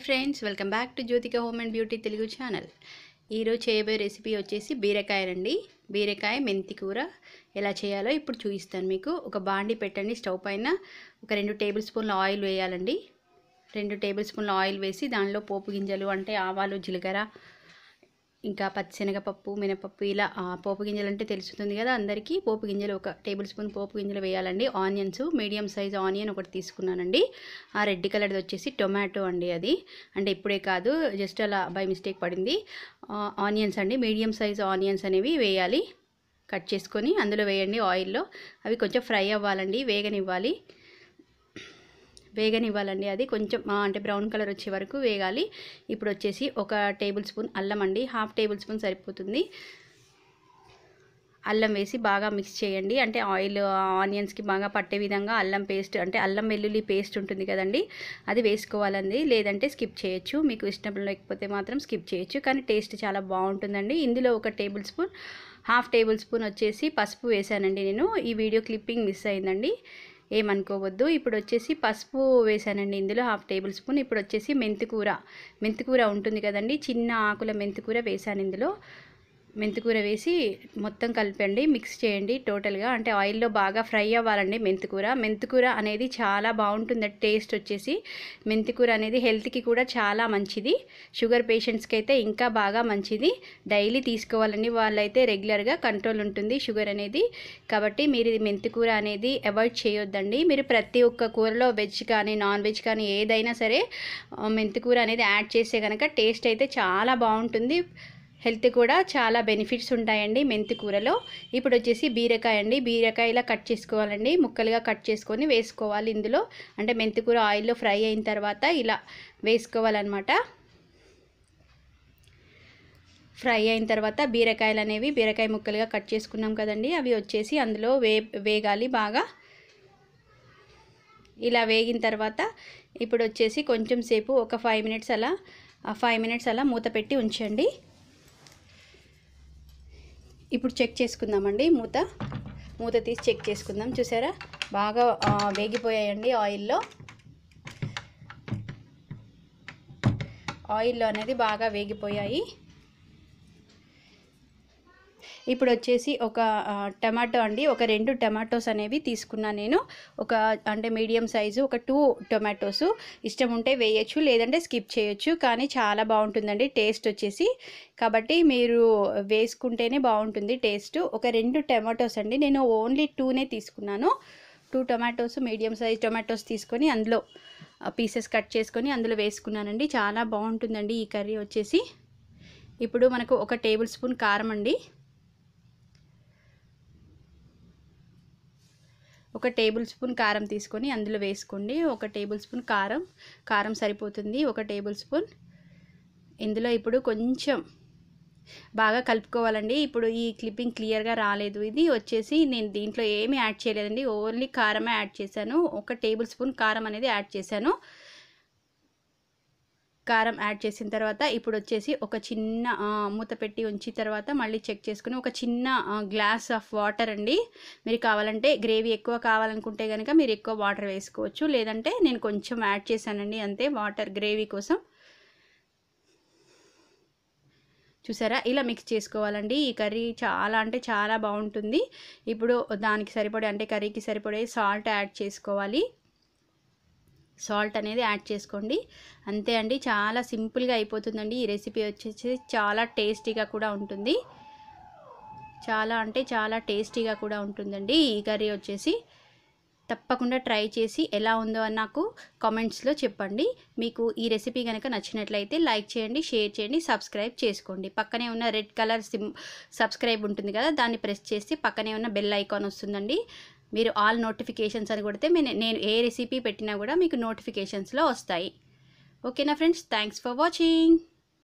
Friends, welcome back to Jyothika home and beauty Telugu channel. ఈరోజు చేయబోయే recipe వచ్చేసి బీరకాయలండి. బీరకాయ మెంతి కూర ఎలా చేయాలో ఇప్పుడు చూపిస్తాను మీకు. ఒక బాండి పెట్టండి, స్టవ్ పైన ఒక 2 టేబుల్ స్పూన్ల ఆయిల్ వేయాలండి. 2 టేబుల్ స్పూన్ల ఆయిల్ వేసి దానిలో పోపు గింజలు అంటే ఆవాలు, జీలకర్ర, ఇంకా పచ్చిశనగపప్పు, మినపప్పు, ఇలా పోపు గింజలు అంటే తెలుస్తుంది కదా అందరికీ. పోపు గింజలు 1 టేబుల్ స్పూన్ పోపు గింజలు వేయాలండి. ఆనియన్స్ మీడియం సైజ్ ఆనియన్ ఒకటి తీసుకున్నానండి. ఆ రెడ్ కలర్ది వచ్చేసి టొమాటో అండి. అది అంటే ఇప్పుడే కాదు, జస్ట్ అలా బై మిస్టేక్ పడింది. ఆనియన్స్ అండి, మీడియం సైజ్ ఆనియన్స్ అనేవి వేయాలి. కట్ చేసుకొని అందులో వేయండి ఆయిల్లో. అవి కొంచెం ఫ్రై అవ్వాలండి, వేగనివ్వాలండి. అది కొంచెం అంటే బ్రౌన్ కలర్ వచ్చే వరకు వేగాలి. ఇప్పుడు వచ్చేసి 1 టేబుల్ స్పూన్ అల్లం అండి, 1/2 టేబుల్ స్పూన్ సరిపోతుంది. అల్లం వేసి బాగా మిక్స్ చేయండి. అంటే ఆయిల్ ఆనియన్స్కి బాగా పట్టే విధంగా అల్లం పేస్ట్, అంటే అల్లం వెల్లుల్లి పేస్ట్ ఉంటుంది కదండి, అది వేసుకోవాలండి. లేదంటే స్కిప్ చేయొచ్చు, మీకు ఇష్టం లేకపోతే మాత్రం స్కిప్ చేయొచ్చు, కానీ టేస్ట్ చాలా బాగుంటుందండి. ఇందులో 1 టేబుల్ స్పూన్, 1/2 టేబుల్ స్పూన్ వచ్చేసి పసుపు వేసానండి నేను. ఈ వీడియో క్లిప్పింగ్ మిస్ అయిందండి, ఏమనుకోవద్దు. ఇప్పుడు వచ్చేసి పసుపు వేసానండి ఇందులో 1/2 టేబుల్ స్పూన్. ఇప్పుడు వచ్చేసి మెంతికూర ఉంటుంది కదండి, చిన్న ఆకుల మెంతికూర వేసాను ఇందులో. మెంతికూర వేసి మొత్తం కలిపండి, మిక్స్ చేయండి టోటల్గా. అంటే ఆయిల్లో బాగా ఫ్రై అవ్వాలండి మెంతికూర అనేది చాలా బాగుంటుంది టేస్ట్ వచ్చేసి. మెంతికూర అనేది హెల్త్కి కూడా చాలా మంచిది. షుగర్ పేషెంట్స్కి అయితే ఇంకా బాగా మంచిది. డైలీ తీసుకోవాలండి, వాళ్ళైతే రెగ్యులర్గా కంట్రోల్ ఉంటుంది షుగర్ అనేది. కాబట్టి మీరు మెంతికూర అనేది అవాయిడ్ చేయొద్దండి. మీరు ప్రతి ఒక్క కూరలో వెజ్ కానీ నాన్ వెజ్ కానీ ఏదైనా సరే మెంతికూర అనేది యాడ్ చేస్తే కనుక టేస్ట్ అయితే చాలా బాగుంటుంది. హెల్త్ కూడా చాలా బెనిఫిట్స్ ఉంటాయండి మెంతి కూరలో. ఇప్పుడు వచ్చేసి బీరకాయ అండి. బీరకాయ ఇలా కట్ చేసుకోవాలండి, ముక్కలుగా కట్ చేసుకొని వేసుకోవాలి ఇందులో. అంటే మెంతి కూర ఆయిల్లో ఫ్రై అయిన తర్వాత ఇలా వేసుకోవాలన్నమాట. ఫ్రై అయిన తర్వాత బీరకాయ ముక్కలుగా కట్ చేసుకున్నాం కదండి, అవి వచ్చేసి అందులో వేగాలి బాగా. ఇలా వేగిన తర్వాత ఇప్పుడు వచ్చేసి కొంచెం సేపు ఒక 5 మినిట్స్ అలా మూత పెట్టి ఉంచండి. ఇప్పుడు చెక్ చేసుకుందామండి, మూత తీసి చెక్ చేసుకుందాం. చూసారా, బాగా వేగిపోయాయండి ఆయిల్లో అనేది బాగా వేగిపోయాయి. ఇప్పుడు వచ్చేసి ఒక టమాటో అండి, ఒక 2 టమాటోస్ అనేవి తీసుకున్నాను నేను. అంటే మీడియం సైజు 2 టొమాటోస్. ఇష్టం ఉంటే వేయచ్చు, లేదంటే స్కిప్ చేయొచ్చు, కానీ చాలా బాగుంటుందండి టేస్ట్ వచ్చేసి. కాబట్టి మీరు వేసుకుంటేనే బాగుంటుంది టేస్ట్. ఒక 2 టమాటోస్ అండి, నేను ఓన్లీ 2నే తీసుకున్నాను. 2 టొమాటోస్, మీడియం సైజ్ టొమాటోస్ తీసుకొని అందులో పీసెస్ కట్ చేసుకొని అందులో వేసుకున్నానండి. చాలా బాగుంటుందండి ఈ కర్రీ వచ్చేసి. ఇప్పుడు మనకు 1 టేబుల్ స్పూన్ కారం అండి, 1 టేబుల్ స్పూన్ కారం తీసుకొని అందులో వేసుకోండి. 1 టేబుల్ స్పూన్ కారం సరిపోతుంది, 1 టేబుల్ స్పూన్. ఇందులో ఇప్పుడు కొంచెం బాగా కలుపుకోవాలండి. ఇప్పుడు ఈ క్లిప్పింగ్ క్లియర్గా రాలేదు. ఇది వచ్చేసి నేను దీంట్లో ఏమీ యాడ్ చేయలేదండి, ఓన్లీ కారమే యాడ్ చేశాను. 1 టేబుల్ స్పూన్ కారం అనేది యాడ్ చేశాను. కారం యాడ్ చేసిన తర్వాత ఇప్పుడు వచ్చేసి ఒక చిన్న మూత పెట్టి ఉంచిన తర్వాత మళ్ళీ చెక్ చేసుకుని ఒక చిన్న గ్లాస్ ఆఫ్ వాటర్ అండి. మీరు కావాలంటే గ్రేవీ ఎక్కువ కావాలనుకుంటే కనుక మీరు ఎక్కువ వాటర్ వేసుకోవచ్చు, లేదంటే నేను కొంచెం యాడ్ చేశానండి అంతే, వాటర్ గ్రేవీ కోసం. చూసారా, ఇలా మిక్స్ చేసుకోవాలండి. ఈ కర్రీ చాలా అంటే చాలా బాగుంటుంది. ఇప్పుడు దానికి సరిపడే, అంటే కర్రీకి సరిపడే సాల్ట్ యాడ్ చేసుకోవాలి. సాల్ట్ అనేది యాడ్ చేసుకోండి, అంతే అండి. చాలా సింపుల్గా అయిపోతుందండి ఈ రెసిపీ వచ్చేసి. చాలా టేస్టీగా కూడా ఉంటుంది, చాలా అంటే చాలా టేస్టీగా కూడా ఉంటుందండి ఈ కర్రీ వచ్చేసి. తప్పకుండా ట్రై చేసి ఎలా ఉందో అని నాకు కామెంట్స్లో చెప్పండి. మీకు ఈ రెసిపీ కనుక నచ్చినట్లయితే లైక్ చేయండి, షేర్ చేయండి, సబ్స్క్రైబ్ చేసుకోండి. పక్కనే ఉన్న రెడ్ కలర్ సబ్స్క్రైబ్ ఉంటుంది కదా, దాన్ని ప్రెస్ చేసి పక్కనే ఉన్న బెల్ ఐకాన్ వస్తుందండి. మీరు ఆల్ నోటిఫికేషన్స్ అని కొడితే నేను ఏ రెసిపీ పెట్టినా కూడా మీకు నోటిఫికేషన్స్లో వస్తాయి. ఓకేనా ఫ్రెండ్స్, థ్యాంక్స్ ఫర్ వాచింగ్.